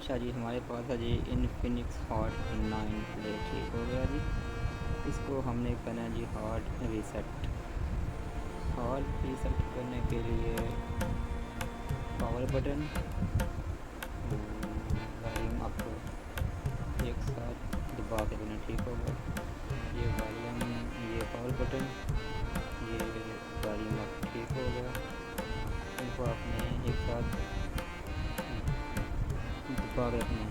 अच्छा जी, हमारे पास है जी इनफिनिक्स हॉट 9 प्ले। ठीक हो गया जी। इसको हमने करना है जी हार्ड रीसेट। हार्ड रीसेट करने के लिए पावर बटन, वॉल्यूम आपको एक साथ दबा के देना। ठीक होगा। ये वॉल्यूम, ये पावर बटन, ये वॉल्यूम आप ठीक होगा। इनको आपने एक साथ दबा के रखना है।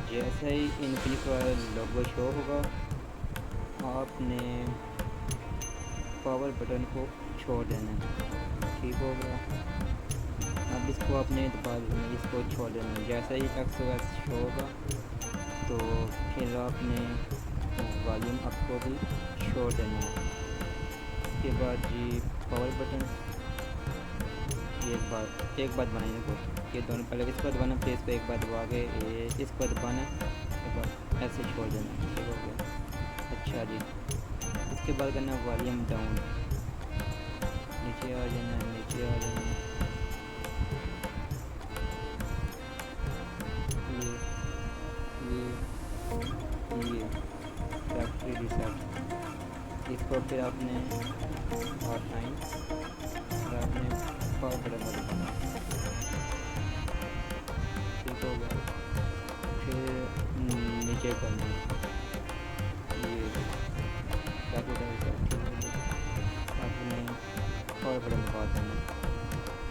जैसे ही इनफिनिक्स वाला लोगो शो होगा, आपने पावर बटन को छोड़ देना है। ठीक होगा। अब इसको आपने दबा देना, इसको छोड़ देना है। जैसे ही XOS शो होगा तो फिर आपने वॉल्यूम आपको भी छोड़ देना है। इसके बाद जी पावर बटन, ये एक बार दबाना इनको, ये दोनों पहले इसको दबाना, फिर इसको एक बार दबा के इसको दबाना, एक बार ऐसे छोड़ देना। ठीक हो गया। अच्छा जी, इसके बाद करना वॉल्यूम डाउन, नीचे आ जाना, नीचे आ जाना। ये फैक्ट्री रीसेट, इसको फिर आपने हॉट 9 और आपने पावर बटन को दबाना। ठीक हो गया। फिर नीचे करना ये फैक्ट्री रीसेट। ठीक हो गया। आपने पावर बटन दबा देना।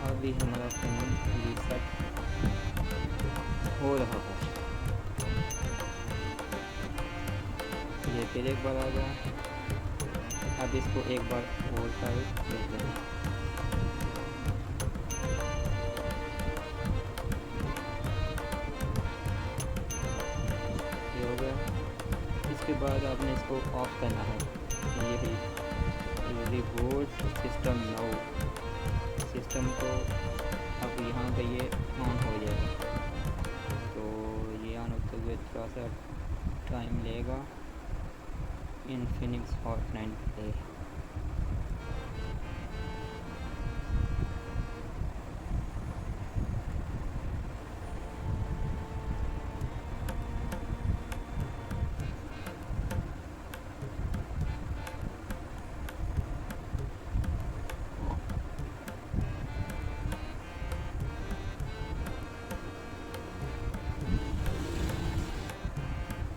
अभी हमारा फ़ोन रीसेट हो रहा है। ये फिर एक बार आ गया। अब इसको एक बार और साइड देते हैं। ये हो गया। इसके बाद आपने इसको ऑफ करना है। यही रिबूट सिस्टम नाउ, सिस्टम को अब यहाँ पे ये ऑन हो जाएगा। तो ये ऑन होते हुए थोड़ा सा टाइम लेगा। Infinix hot 9 play.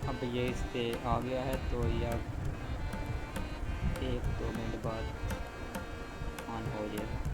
अब ये इस पर आ गया है, तो ये 1-2 मिनट बाद ऑन हो जाएगा।